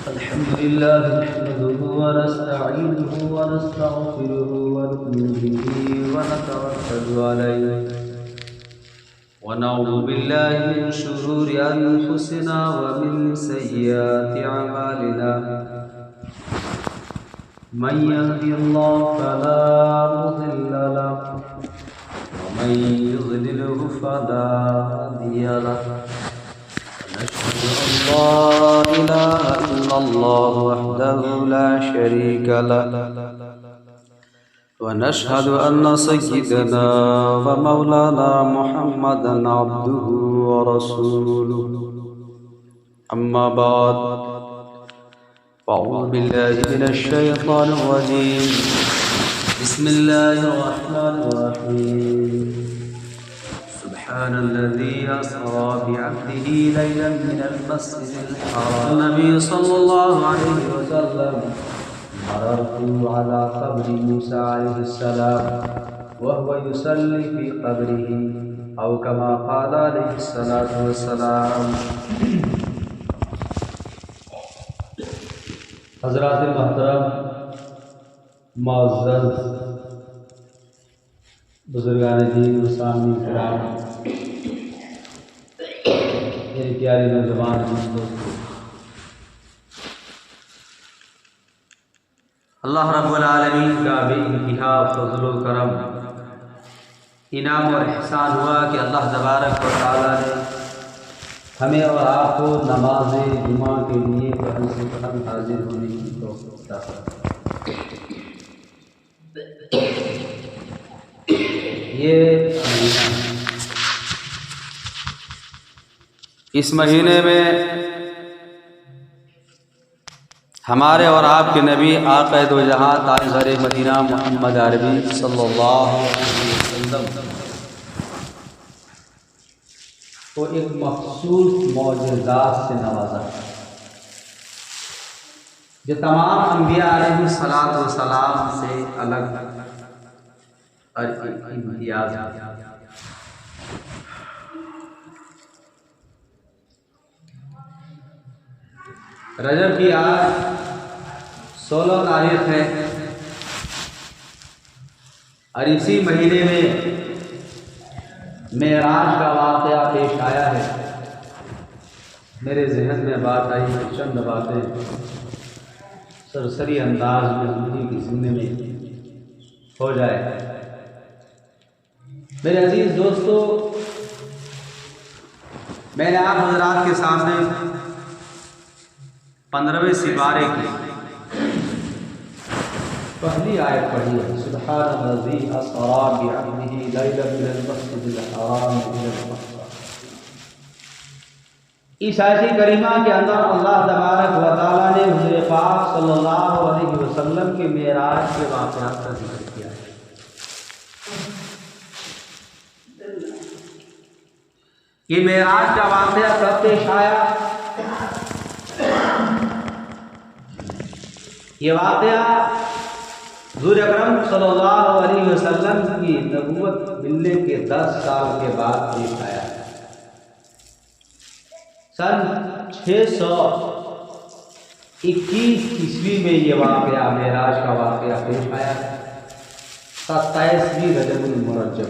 الحمد لله نحمده ونستعينه ونستغفره ونؤمن به ونتوكل عليه ونعوذ بالله من شرور أنفسنا ومن سيئات أعمالنا من يهدي الله فلا مضل له ومن يضلله فلا هادي له ونشهد أن لا إله إلا الله وحده لا شريك له ونشهد أن سيدنا ومولانا محمدا عبده ورسوله أما بعد فأعوذ بالله من الشيطان الرجيم بسم الله الرحمن الرحيم سبحان الذي أسرى بعبده ليلا من المسجد الحرام النبي صلى الله عليه وسلم مررت على قبر موسى عليه السلام وهو يصلي في قبره أو كما قال عليه الصلاة والسلام. حضرات محترم معزز بزرگان دین و سامعین کرام، میری پیاری نوجوان دوستو، اللہ رب العالمین کا بے انتہا فضل و کرم انعام اور احسان ہوا کہ اللہ تبارک و تعالیٰ نے ہمیں اور آپ کو نماز جمعہ کے لیے پڑھن سے پڑھن حاضر ہونے کی توفیق عطا فرمائے. یہ اس مہینے میں ہمارے اور آپ کے نبی آقا دو جہاں تاجدار مدینہ محمد عربی صلی اللہ علیہ وسلم کو ایک مخصوص معجزات سے نوازا جو تمام انبیاء علیہ السلام سے الگ اور امتیاز ہے. رجب کی آج 16 تاریخ ہے اور اسی مہینے میں معراج کا واقعہ پیش آیا ہے. میرے ذہن میں بات آئی کہ چند باتیں سرسری انداز میں زندگی کی زندگی میں ہو جائے. میرے عزیز دوستو، میں نے آپ حضرات کے سامنے 15ویں سپارے کی پہلی آیت پڑھی ہے. سبحان الذی اسری بعبدہ لیلا من المسجد الحرام الى الاقصی. اس آیت کریمہ کے اندر اللہ تبارک و تعالیٰ نے حضور پاک صلی اللہ علیہ وسلم کے معراج کے واقعات کا ذکر کیا ہے. یہ معراج کا واقعہ کب پیش آیا؟ یہ واقعہ حضور اکرم صلی اللہ علیہ وسلم کی نبوت ملنے کے 10 سال کے بعد پیش آیا. سن 621 عیسوی میں یہ واقعہ معراج کا واقعہ پیش آیا. 27ویں رجب المرجب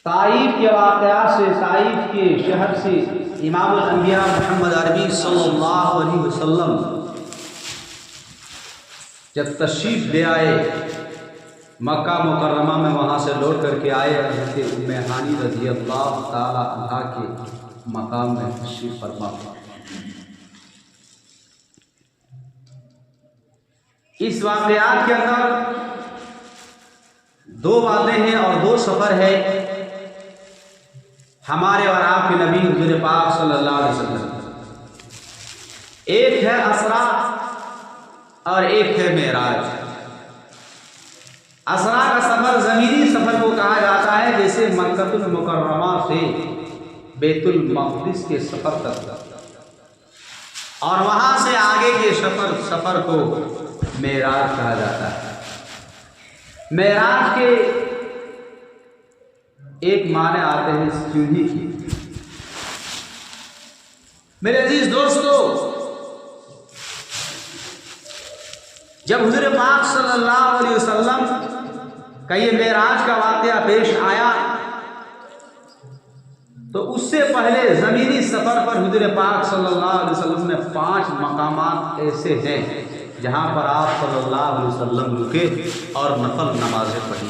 طائف کے واقعات سے، طائف کے شہر سے امام الانبیاء محمد عربی صلی اللہ علیہ وسلم جب تشریف لے آئے مکہ مکرمہ میں، وہاں سے لوٹ کر کے آئے حضرت ام ہانی رضی اللہ تعالی عنہا کے مقام میں تشریف فرما. اس واقعات کے اندر 2 باتیں ہیں اور 2 سفر ہے ہمارے اور آپ کے نبی حضور پاک صلی اللہ علیہ وسلم. ایک ہے اسرا اور ایک ہے معراج. اسرا کا سفر زمینی سفر کو کہا جاتا ہے، جیسے مکہ المکرمہ سے بیت المقدس کے سفر تک، اور وہاں سے آگے کے سفر کو معراج کہا جاتا ہے. معراج کے ایک معنی آتے ہیں سیڑھی کی، میرے عزیز دوستو، جب حضور پاک صلی اللہ علیہ وسلم کا یہ معراج کا واقعہ پیش آیا تو اس سے پہلے زمینی سفر پر حضور پاک صلی اللہ علیہ وسلم نے 5 مقامات ایسے ہیں جہاں پر آپ صلی اللہ علیہ وسلم رکے اور نفل نمازیں پڑھی۔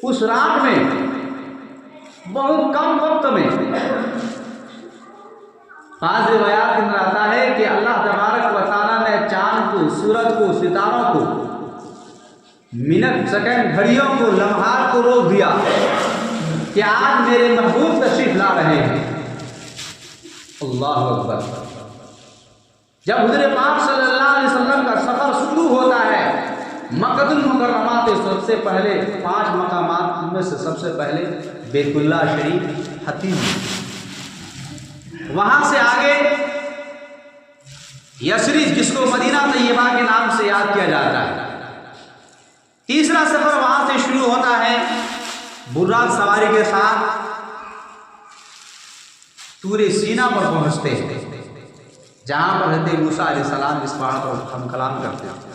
اس رات میں بہت کم وقت میں، بعض روایات کے اندر آتا ہے کہ اللہ تبارک و تعالیٰ نے چاند کو، سورج کو، ستاروں کو، منٹ، سیکنڈ، گھڑیوں کو، لمحات کو روک دیا کہ آج میرے محبوب تشریف لا رہے ہیں۔ اللہ اکبر۔ جب حضور پاک صلی اللہ علیہ وسلم کا سفر شروع ہوتا ہے مکہ المکرمہ سے، سب سے پہلے 5 مقامات میں سے سب سے پہلے بیت اللہ شریف، حتیم، وہاں سے آگے یثرب جس کو مدینہ طیبہ کے نام سے یاد کیا جاتا ہے۔ تیسرا سفر وہاں سے شروع ہوتا ہے براق سواری کے ساتھ طور سینا پر پہنچتے ہیں، جہاں پر حضرت موسیٰ علیہ السلام اس پہاڑ پر ہم کلام کرتے ہیں۔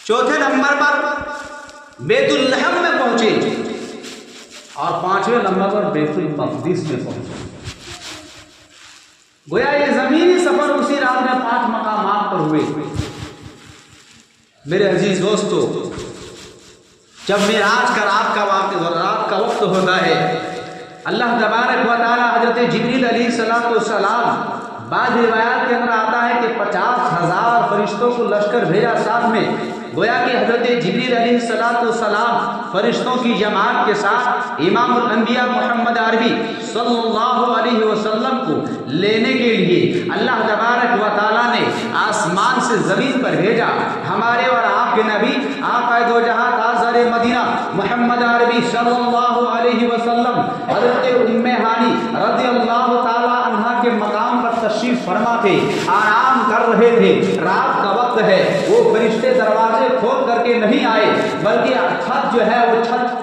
چوتھے نمبر پر بیت اللحم میں پہنچے اور 5ویں نمبر پر بیت المقدس میں پہنچے۔ گویا یہ زمینی سفر اسی رات میں 5 مقامات پر ہوئے۔ میرے عزیز دوستو، جب معراج کا رات کا وقت ہوتا ہے، اللہ تبارک و تعالی حضرت جبریل علیہ السلام، بعض روایات کے اندر آتا ہے کہ 50,000 فرشتوں کو لشکر بھیجا ساتھ میں، گویا کہ حضرت جبریل علیہ السلام فرشتوں کی جماعت کے ساتھ امام الانبیاء محمد عربی صلی اللہ علیہ وسلم کو لینے کے لیے اللہ تبارک و تعالیٰ نے آسمان سے زمین پر بھیجا۔ ہمارے اور آپ کے نبی آقا دو جہاں تاجدار مدینہ محمد عربی صلی اللہ علیہ وسلم حضرت ام ہانی رضی اللہ تعالیٰ عنہا کے مقام پر تشریف فرما تھے، آرام کر رہے تھے، رات کا وقت ہے۔ وہ فرشتے دروازے کھول کر کے نہیں آئے، بلکہ چھت جو ہے وہ چھت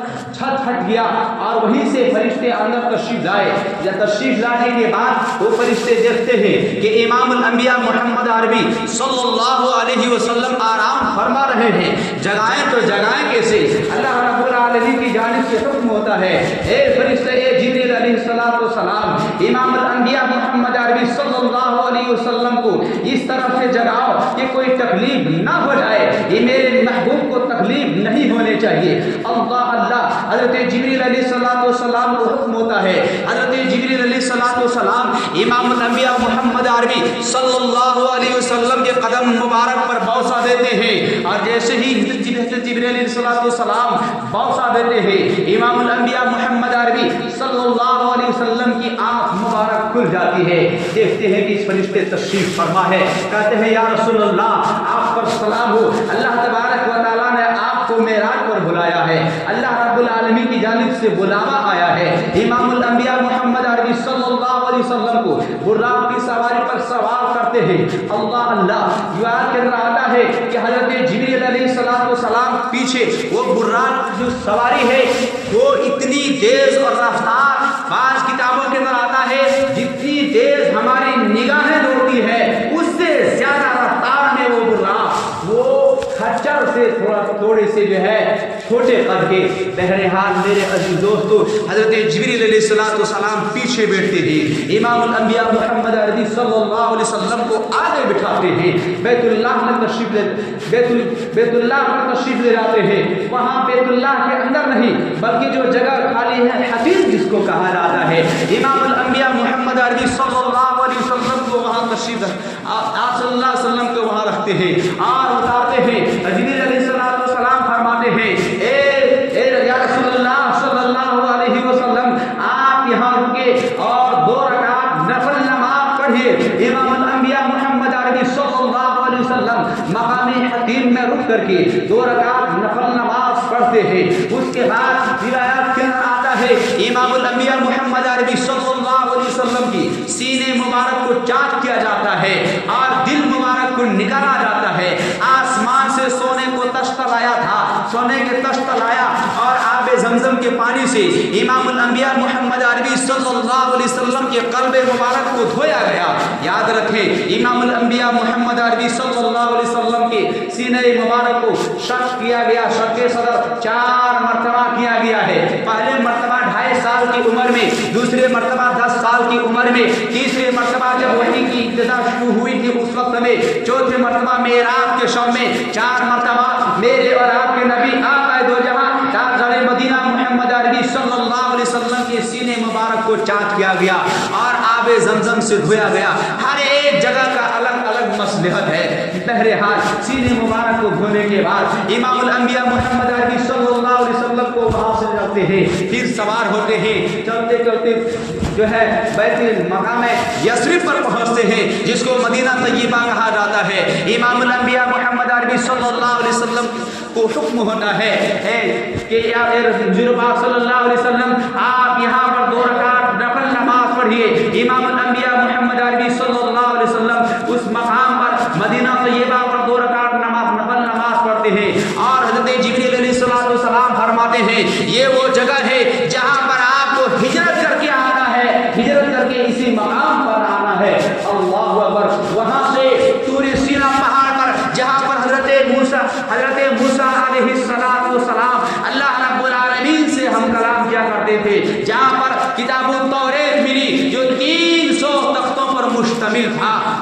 ہٹ گیا اور وہیں سے فرشتے اندر تشریف لائے۔ یا تشریف لانے کے بعد وہ فرشتے دیکھتے ہیں کہ امام الانبیاء محمد عربی صلی اللہ علیہ وسلم آرام فرما رہے ہیں، جگائیں تو جگائیں کیسے؟ اللہ رب العالمین کی جانب سے حکم ہوتا ہے، اے فرشتے، اے جبریل علیہ السلام، امام الانبیاء محمد عربی صلی اللہ علیہ وسلم کو اس طرح سے جگاؤ کہ کوئی تکلیف نہ ہو جائے، یہ میرے محبوب کو تکلیف نہیں ہونے چاہیے۔ اللہ اللہ، حضرت جبریل علیہ السلام کو حکم ہوتا ہے، حضرت جبریل علیہ السلام امام الانبیاء محمد عربی صلی اللہ علیہ وسلم کے قدم مبارک پر بوسہ دیتے ہیں، اور جیسے ہی حضرت جبریل علیہ السلام بوسہ دیتے ہیں، امام الانبیاء محمد عربی صلی اللہ علیہ وسلم کی آنکھ مبارک کھل جاتی ہے، دیکھتے ہیں کہ اس فرشتے تشریف فرما ہے، کہتے ہیں یا رسول اللہ آپ پر سلام ہو، اللہ تبارک و تعالیٰ نے آپ کو معراج پر بلایا ہے، اللہ رب العالمین کی جانب سے بلاوا آیا ہے۔ امام الانبیاء محمد عربی صلی اللہ علیہ وسلم کو براق کی سواری پر سوار کرتے ہیں۔ اللہ اللہ، روایت کے اندر آتا ہے کہ حضرت جبریل علیہ السلام پیچھے، وہ براق جو سواری ہے وہ اتنی تیز اور رفتار، بعض کتابوں کے اندر آتا ہے جتنی تیز ہماری نگاہیں دوڑتی ہے اس سے زیادہ رفتار میں وہ براق، وہ خچر سے تھوڑے سے جو ہے چھوٹے قد کے۔ بہرحال میرے عزیز دوستو، حضرت جبریل علیہ السلام پیچھے بیٹھتے ہیں، امام الانبیاء محمد عربی صلی اللہ علیہ وسلم کو آگے بٹھاتے ہیں، بیت اللہ میں تشریف لے جاتے ہیں۔ وہاں بیت اللہ کے اندر نہیں بلکہ جو جگہ خالی ہے حتیم جس کو کہا جاتا ہے، امام الانبیاء محمد عربی صلی اللہ علیہ وسلم کو وہاں تشریف آپ صلی اللہ علیہ وسلم کو وہاں رکھتے ہیں اور اتارتے ہیں۔ جبریل علیہ السلام فرماتے ہیں، اے یا رسول اللہ صلی اللہ علیہ وسلم آپ یہاں رکے اور 2 رکعت نفل نماز پڑھیے۔ امام الانبیاء محمد عربی صلی اللہ علیہ وسلم مقام حتیم میں رک کر کے 2 رکعت نفل نماز پڑھتے ہیں۔ اس کے بعد روایات کے اندر آتا ہے امام الانبیاء محمد عربی صلی اللہ علیہ وسلم کی سینے مبارک کو چاک کیا جاتا ہے اور دل مبارک کو نکالا جاتا ہے۔ آسمان سے سونے کو تشت لایا تھا، سونے کے تشت لایا اور آب زمزم کے پانی سے امام الانبیاء محمد عربی صلی اللہ علیہ وسلم کے قلب مبارک کو دھویا گیا۔ یاد رکھیں امام الانبیاء محمد عربی صلی اللہ علیہ وسلم کے سینہ مبارک کو شق کیا گیا، شق صدر 4 مرتبہ کیا گیا ہے۔ پہلے مرتبہ 2.5 سال کی عمر میں، دوسرے مرتبہ 10 سال کی عمر میں، تیسرے مرتبہ جب وحی کی ابتدا شروع ہوئی تھی اس وقت میں، چوتھے مرتبہ معراج کے شب میں، 4 مرتبہ میرے اور آپ کے نبی آقا دو جہاں تاجدار مدینہ محمد عربی صلی اللہ علیہ وسلم کے سینے مبارک کو چاٹ کیا گیا اور آب زمزم سے دھویا گیا۔ ہر ایک جگہ کا الگ الگ مصلحت ہے۔ بہرحال سینے مبارک کو دھونے کے بعد امام الانبیاء محمد عربی صلی اللہ علیہ وسلم کو وہاں سے جاتے ہیں، پھر سوار ہوتے ہیں، چلتے چلتے جو ہے بیت المقام یثرب پر پہنچتے ہیں جس کو مدینہ طیبہ کہا جاتا ہے۔ امام الانبیاء محمد عربی صلی اللہ علیہ وسلم کو حکم ہوتا ہے کہ یا حضور پاک صلی اللہ علیہ وسلم آپ یہاں پر 2 رکعت نفل نماز پڑھیے۔ امام الانبیاء محمد عربی صلی اللہ علیہ وسلم اس مقام پر مدینہ طیبہ پر 2 رکعت نفل نماز پڑھتے ہیں اور حضرت جبریل علیہ السلام فرماتے ہیں یہ وہ جگہ ہے جہاں پر آپ کو ہجرت کر کے آنا ہے، ہجرت کر کے اسی مقام پر آنا ہے۔ اللہ اکبر۔ وہاں سے طور سینا پہاڑ پر جہاں پر حضرت موسیٰ علیہ السلام اللہ رب العالمین سے ہم کلام کیا کرتے تھے، جہاں پر کتاب التوریت ملی جو 300 تختوں پر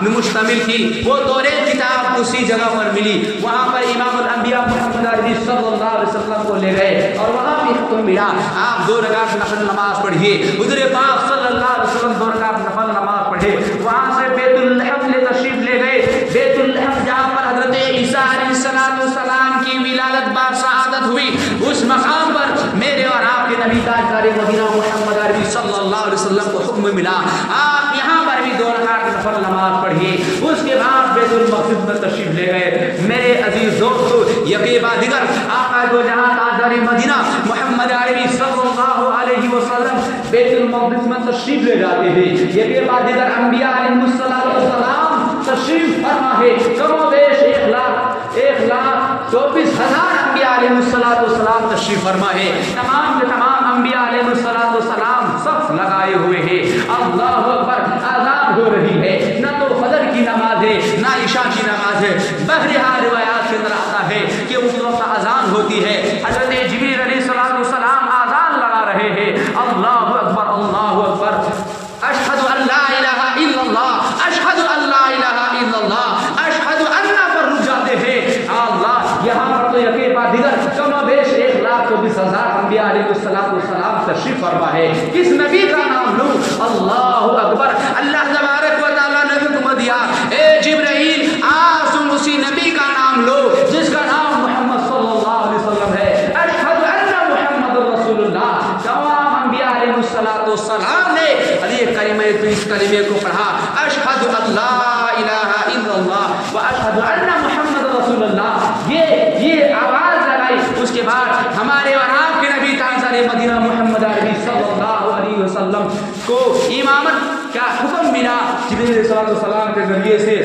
مشتمل تھی، وہ توریت کتاب اسی جگہ پر ملی۔ وہاں پر امام الانبیاء محمد عربی صلی اللہ علیہ وسلم کو لے گئے اور وہاں بھی حکم ملا آپ 2 رکعت نفل نماز پڑھیے۔ حضور پاک صلی اللہ علیہ وسلم 2 رکعت نفل نماز پڑھے۔ وہاں سے بیت اللحم لے تشریف لے گئے۔ بیت اللحم جہاں پر حضرت عیسیٰ علیہ السلام کی ولادت با سعادت ہوئی، اس مقام پر میرے اور آپ کے نبی تاجدار مدینہ محمد عربی صلی اللہ علیہ وسلم کو حکم ملا آپ یہاں پر بھی 2 رکعت نفل نماز پڑھیے۔ اس کے بعد بیت المقدس میں تشریف لے گئے۔ میرے عزیز دوستو، یکے بعد دیگر آقا دو جہاں تاجدار مدینہ محمد عربی صلی اللہ علیہ وسلم بیت المقدس میں تشریف لے جاتے ہیں۔ یکے بعد دیگر انبیاء علیہ السلام تشریف فرما ہے۔ کم و بیش 1,24,000 انبیاء علیہ السلام تشریف فرما ہے۔ تمام کے تمام انبیاء علیہ السلام صف لگائے ہوئے ہیں۔ اللہ اکبر۔ آزان ہو رہی ہے، نہ تو فجر کی نماز ہے نہ عشاء کی نماز ہے۔ بہرحال روایات کے اندر آتا ہے کہ اس وقت اذان ہوتی ہے، حضرت جبریل علیہ السلام آزان لگا رہے ہیں۔ اللہ اکبر، اللہ اکبر۔ اشہد ان لا الہ الا اللہ، اشہد ان لا الہ الا اللہ، اشہد ان پر رک جاتے ہیں۔ اللہ یہاں پر تو یقین بعد دیگر کم و بیش 1,24,000 انبیاء علیہ السلام تشریف فرما ہے۔ کس نبی کا نام لوں؟ اللہ اکبر۔ اللہ تبارک و تعالیٰ نے حکم دیا اے جبرائیل آج تم اسی نبی کا نام لو جس کا نام محمد صلی اللہ علیہ وسلم ہے۔ اشہد ان محمد رسول اللہ۔ تمام انبیاء علیہ السلام نے اس کلمے کو پڑھا، اشہد ان لا الہ الا اللہ و اشہد ان محمد رسول اللہ۔ یہ آواز لگائی۔ اس کے بعد ہمارے اور آپ کے نبی تاجدار مدینہ محمد عربی صلی اللہ علیہ وسلم کو امامت کا حکم ملا جبریل علیہ السلام کے ذریعے سے۔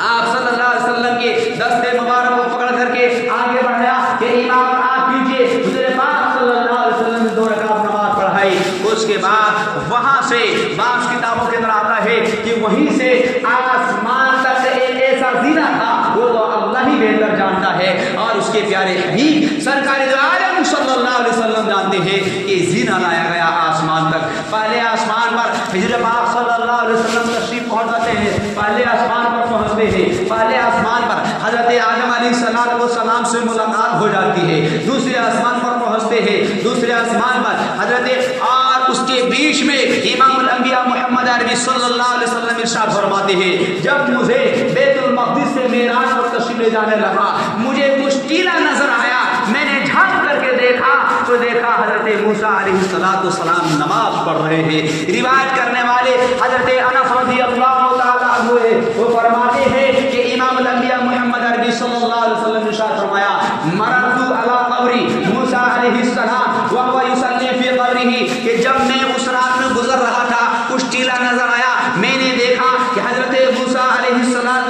آپ صلی اللہ علیہ وسلم کے دستے مبارک کو پکڑ کر کے آگے بڑھایا کہ امام آپ کیجیے۔ حضور پاک صلی اللہ علیہ وسلم نے 2 رکعت نماز پڑھائی۔ اس کے بعد وہاں سے بعض کتابوں کے اندر آتا ہے کہ وہیں سے آسمان تک ایک ایسا زینہ تھا، وہ تو اللہ ہی بہتر جانتا ہے اور اس کے پیارے حبیب سرکار دو عالم صلی اللہ علیہ وسلم جانتے ہیں کہ زینہ لایا گیا آسمان تک۔ پہلے آسمان پر حضور پاک صلی اللہ علیہ وسلم تشریف پہنچاتے ہیں، پہلے آسمان پر پہنچتے ہیں۔ پہلے آسمان پر حضرت آدم علیہ السلام سے ملاقات ہو جاتی ہے، دوسرے آسمان پر پہنچتے ہیں، دوسرے آسمان پر حضرت اور اس کے بیچ میں امام الانبیاء محمد عربی صلی اللہ علیہ وسلم ارشاد فرماتے ہیں جب مجھے بیت المقدس سے معراج پر تشریف لے جانے لگا مجھے کچھ ٹیلا نظر آیا، میں نے جھانک کر کے دیکھا تو دیکھا حضرت موسیٰ علیہ السلام نماز پڑھ رہے ہیں۔ روایت کرنے والے حضرت انس رضی اللہ تعالیٰ عنہ ہے، وہ فرماتے ہیں کہ امام الانبیاء محمد عربی صلی اللہ علیہ وسلم نے ارشاد فرمایا مررت علی قبر موسیٰ علیہ السلام وهو يصلي في قبره، کہ جب میں اس رات میں گزر رہا تھا کچھ ٹیلا نظر آیا، میں نے دیکھا کہ حضرت موسیٰ علیہ السلام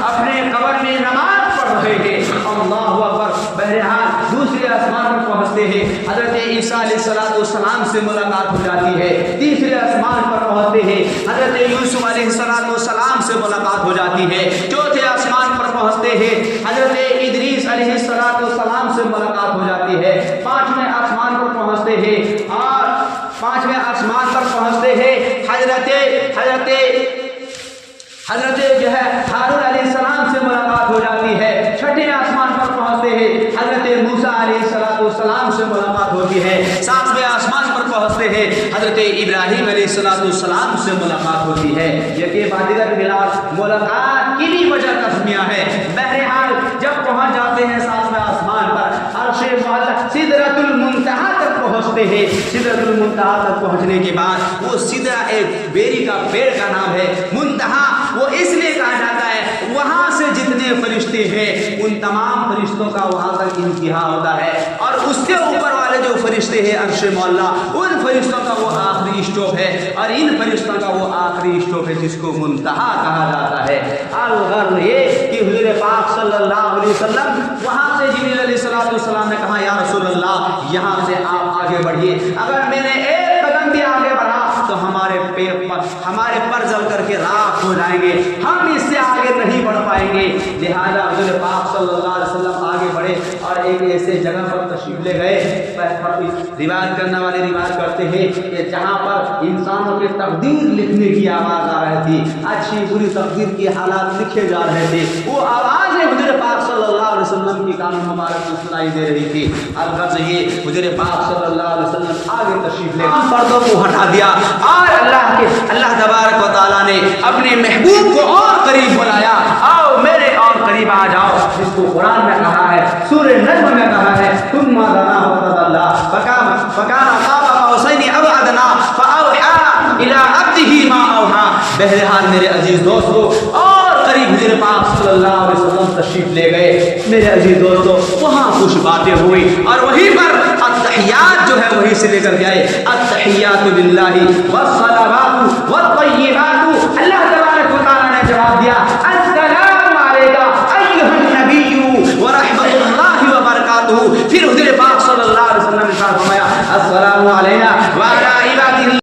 اپنے قبر میں نماز پڑھ رہے ہیں۔ اللہ اکبر۔ بہرحال دوسرے آسمان پر پہنچتے ہیں، حضرت عیسیٰ علیہ السلام سے ملاقات ہو جاتی ہے، تیسرے آسمان پر پہنچتے ہیں حضرت یوسف علیہ السلام سے ملاقات ہو جاتی ہے، چوتھے آسمان پر پہنچتے ہیں حضرت ادریس علیہ السلام سے ملاقات ہو جاتی ہے، پانچویں آسمان پر پہنچتے ہیں اور پانچویں آسمان پر پہنچتے ہیں حضرت جو ہے ہارون علیہ السلام سے ملاقات ہو جاتی ہے، چھٹے آسمان پر پہنچتے ہیں حضرت موسیٰ علیہ السلام سے ملاقات ہوتی ہے، ساتویں آسمان پر پہنچتے ہیں حضرت ابراہیم علیہ السلام سے ملاقات ہوتی ہے۔ یہ بادیگر بلاد ملاقات کی بھی وجہ تسمیہ ہے۔ بہرحال جب پہنچ جاتے ہیں ساتویں آسمان پر، عرش معلیٰ سدرۃ المنتہا تک پہنچتے ہیں۔ سدرۃ المنتہا تک پہنچنے کے بعد وہ سدرہ ایک بیری کا پیڑ کا نام ہے، منتہا وہ اس لیے کہا جاتا ہے وہاں سے جتنے فرشتے ہیں ان تمام فرشتوں کا وہاں تک انتہا ہوتا ہے، اور اس سے اوپر والے جو فرشتے ہیں عرش معلیٰ ان فرشتوں کا وہ آخری اسٹاپ ہے، اور ان فرشتوں کا وہ آخری اسٹاپ ہے جس کو منتہا کہا جاتا ہے۔ الغرض یہ کہ حضور پاک صلی اللہ علیہ وسلم وہاں سے جبریل علیہ السلام نے کہا یا رسول اللہ یہاں سے آپ آگے بڑھیے، اگر میں نے ایک قدم بھی آگے بڑھا تو ہمارے پر جل کر کے راکھ ہو جائیں گے، ہم اس سے آگے نہیں بڑھ پائیں گے۔ لہذا حضور پاک صلی اللہ علیہ وسلم آگے بڑھے اور ایک ایسے جگہ پر تشریف لے گئے، روایت کرنے والے روایت کرتے ہیں کہ جہاں پر انسانوں کے تقدیر لکھنے کی آواز آ رہی تھی، اچھی بری تقدیر کی حالات لکھے جا رہے تھے، وہ آوازیں حضور پاک صلی اللہ علیہ وسلم کی کان مبارک کو سنائی دے رہی تھی۔ الغرض یہ حضور پاک صلی اللہ علیہ وسلم آگے تشریف لے پردوں کو ہٹا دیا اور اللہ تبارک و تعالیٰ نے اپنے محبوب کو اور قریب بلایا، آؤ میرے اور قریب آ جاؤ، جس کو قرآن میں کہا ہے، سورہ نجم میں کہا ہے ثم دنا فتدلى فكان قاب قوسين او ادنى فاوحى الى عبده ما اوحى۔ بہرحال میرے عزیز دوستو اور قریب حضور پاک صلی اللہ علیہ وسلم تشریف لے گئے۔ میرے عزیز دوستو وہاں کچھ باتیں ہوئی اور وہیں پر التحیات جو ہے وہیں سے لے کر گئے، التحیات للہ والصلوات والطیبات۔ اللہ تبارک و تعالیٰ نے جواب دیا السلام علیکا ایھا النبی ورحمۃ اللہ وبرکاتہ۔ پھر حضور پاک صلی اللہ علیہ وسلم نے فرمایا السلام علینا وعلی عباد